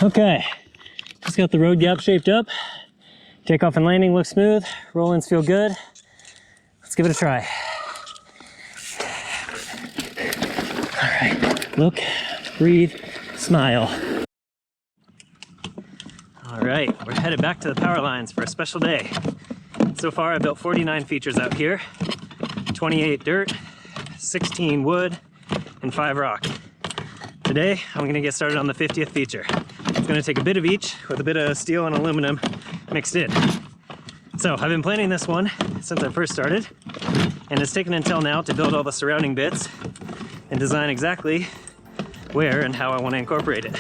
Okay, just got the road gap shaped up. Takeoff and landing looks smooth. Roll-ins feel good. Let's give it a try. All right, look, breathe, smile. All right, we're headed back to the power lines for a special day. So far, I've built 49 features out here, 28 dirt, 16 wood, and 5 rock. Today, I'm gonna get started on the 50th feature. It's gonna take a bit of each with a bit of steel and aluminum mixed in. So I've been planning this one since I first started, and it's taken until now to build all the surrounding bits and design exactly where and how I want to incorporate it.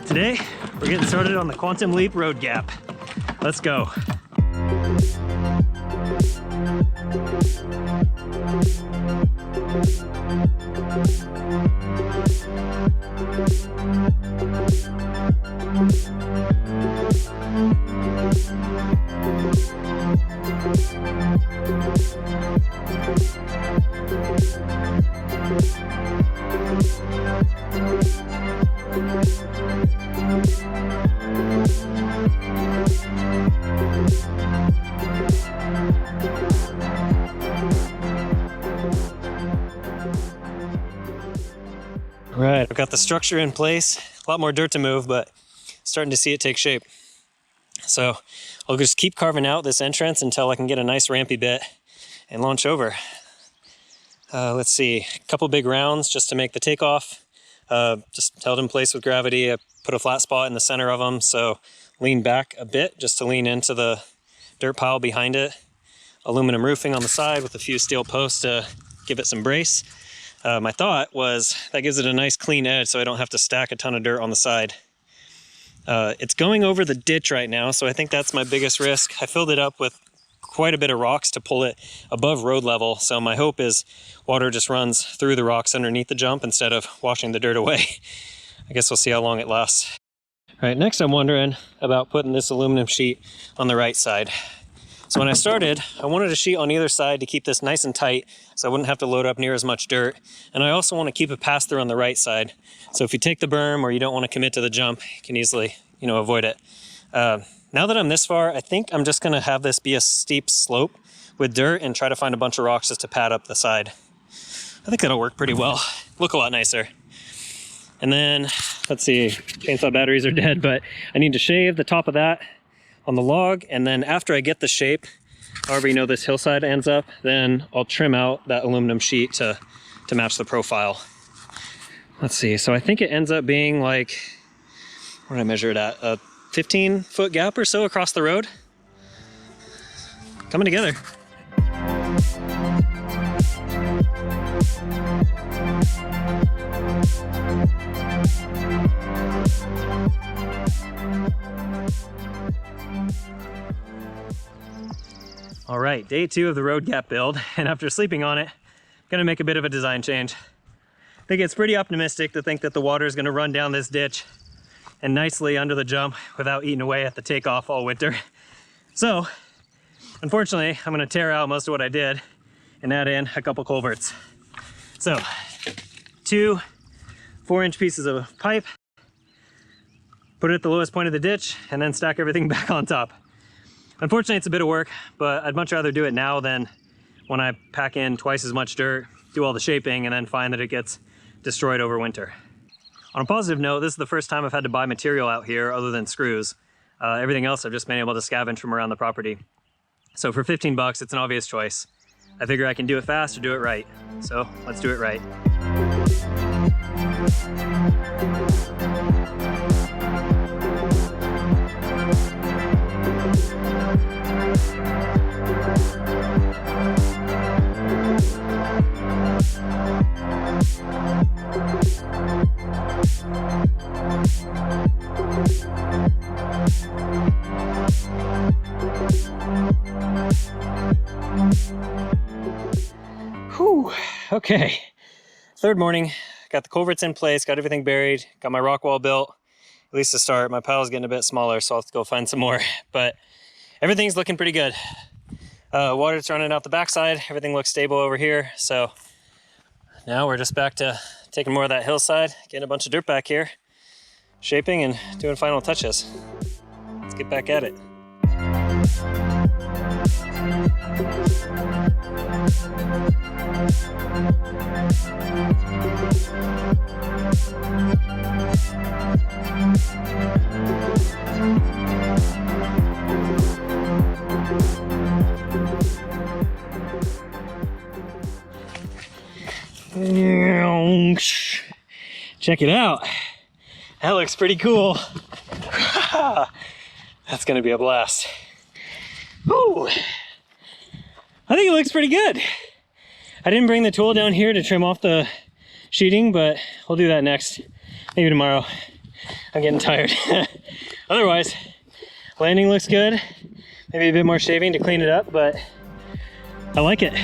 Today, we're getting started on the Quantum Leap road gap. Let's go. All right, I've got the structure in place, a lot more dirt to move, but starting to see it take shape. So I'll just keep carving out this entrance until I can get a nice rampy bit and launch over. Let's see, a couple big rounds just to make the takeoff. Just held in place with gravity. I put a flat spot in the center of them, so lean back a bit just to lean into the dirt pile behind it. Aluminum roofing on the side with a few steel posts to give it some brace. My thought was that gives it a nice clean edge so I don't have to stack a ton of dirt on the side. It's going over the ditch right now, so I think that's my biggest risk. I filled it up with quite a bit of rocks to pull it above road level, so my hope is water just runs through the rocks underneath the jump instead of washing the dirt away. I guess we'll see how long it lasts. All right, next I'm wondering about putting this aluminum sheet on the right side. So when I started, I wanted a sheet on either side to keep this nice and tight so I wouldn't have to load up near as much dirt. And I also want to keep a pass-through on the right side. So if you take the berm or you don't want to commit to the jump, you can easily, avoid it. Now that I'm this far, I think I'm just going to have this be a steep slope with dirt and try to find a bunch of rocks just to pad up the side. I think that'll work pretty well. Look a lot nicer. And then, let's see, chainsaw batteries are dead, but I need to shave the top of that on the log, and then after I get the shape, however this hillside ends up, then I'll trim out that aluminum sheet to match the profile. Let's see, so I think it ends up being like, what did I measure it at? A 15-foot gap or so across the road. Coming together. All right, day 2 of the road gap build, and after sleeping on it, I'm gonna make a bit of a design change. I think it's pretty optimistic to think that the water is gonna run down this ditch and nicely under the jump without eating away at the takeoff all winter. So, unfortunately, I'm gonna tear out most of what I did and add in a couple culverts. So, 2 4-inch pieces of pipe, put it at the lowest point of the ditch, and then stack everything back on top. Unfortunately, it's a bit of work, but I'd much rather do it now than when I pack in twice as much dirt, do all the shaping, and then find that it gets destroyed over winter. On a positive note, this is the first time I've had to buy material out here other than screws. Everything else I've just been able to scavenge from around the property. So for 15 bucks, it's an obvious choice. I figure I can do it fast or do it right. So let's do it right. Whew, okay. Third morning, got the culverts in place, got everything buried, got my rock wall built, at least to start. My pile's getting a bit smaller, so I'll have to go find some more, but everything's looking pretty good. Water's running out the backside, everything looks stable over here, so now we're just back to taking more of that hillside, getting a bunch of dirt back here, shaping and doing final touches. Let's get back at it. Check it out. That looks pretty cool. That's gonna be a blast. Ooh. I think it looks pretty good. I didn't bring the tool down here to trim off the sheeting, but we'll do that next. Maybe tomorrow. I'm getting tired. Otherwise, landing looks good. Maybe a bit more shaving to clean it up, but I like it.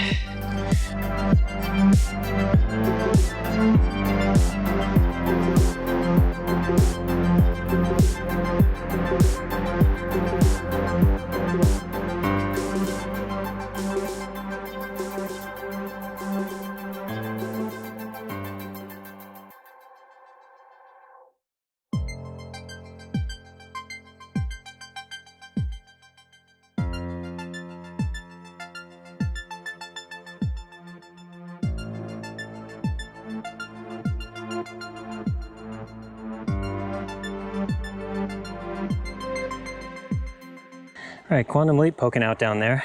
All right, Quantum Leap poking out down there.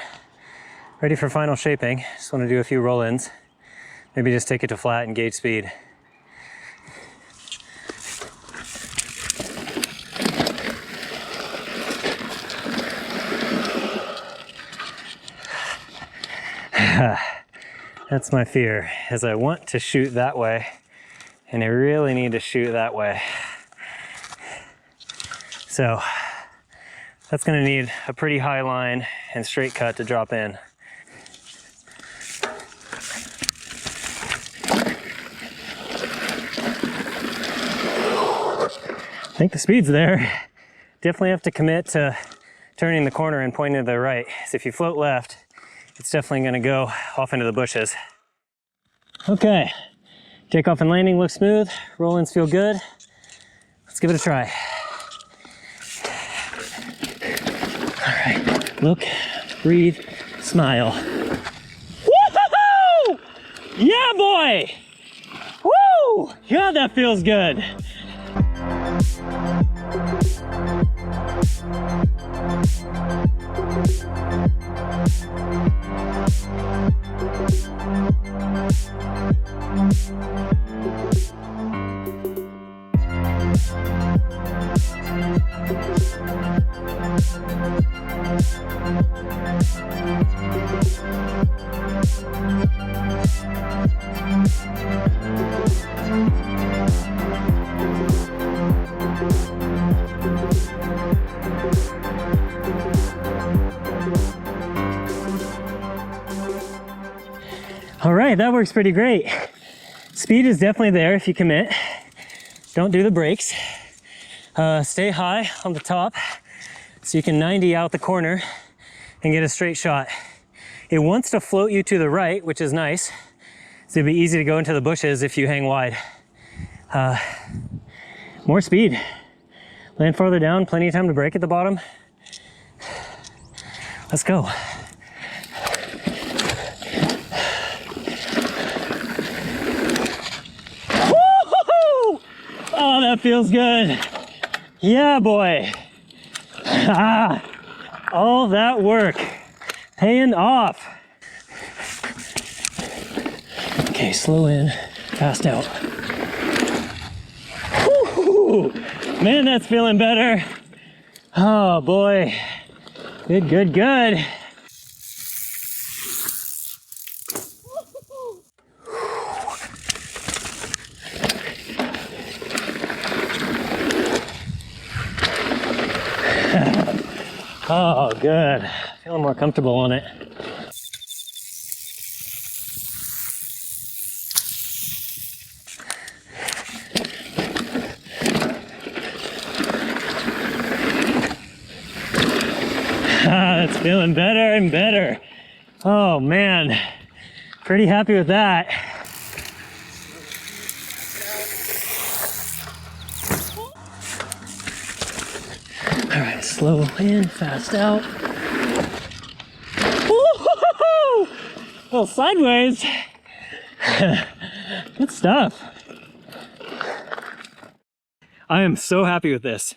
Ready for final shaping. Just want to do a few roll-ins. Maybe just take it to flat and gauge speed. That's my fear, is I want to shoot that way, and I really need to shoot that way. So that's gonna need a pretty high line and straight cut to drop in. I think the speed's there. Definitely have to commit to turning the corner and pointing to the right. So if you float left, it's definitely gonna go off into the bushes. Okay, takeoff and landing looks smooth. Roll-ins feel good. Let's give it a try. All right, look, breathe, smile. Woo-hoo-hoo! Yeah, boy! Woo! God, that feels good. All right, that works pretty great. Speed is definitely there if you commit. Don't do the brakes. Stay high on the top so you can 90 out the corner and get a straight shot. It wants to float you to the right, which is nice. So it'd be easy to go into the bushes if you hang wide. More speed. Land farther down, plenty of time to brake at the bottom. Let's go. Oh, that feels good. Yeah, boy. Ah, all that work paying off. Okay, slow in, fast out. Woo-hoo. Man, that's feeling better. Oh boy. Good, good, good. Oh, good. Feeling more comfortable on it. It's feeling better and better. Oh man, pretty happy with that. All right, slow in, fast out. Woo-hoo-hoo! A little sideways. Good stuff. I am so happy with this.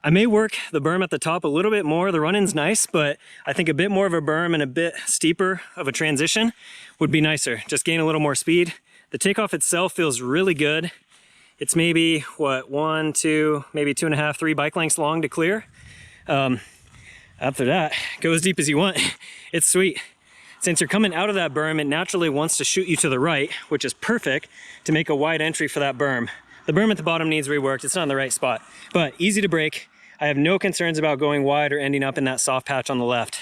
I may work the berm at the top a little bit more. The run-in's nice, but I think a bit more of a berm and a bit steeper of a transition would be nicer. Just gain a little more speed. The takeoff itself feels really good. It's maybe, what, 1, 2, maybe 2.5, 3 bike lengths long to clear. After that, go as deep as you want. It's sweet. Since you're coming out of that berm, it naturally wants to shoot you to the right, which is perfect to make a wide entry for that berm. The berm at the bottom needs reworked. It's not in the right spot, but easy to break. I have no concerns about going wide or ending up in that soft patch on the left.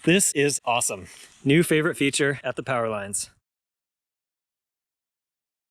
This is awesome. New favorite feature at the power lines.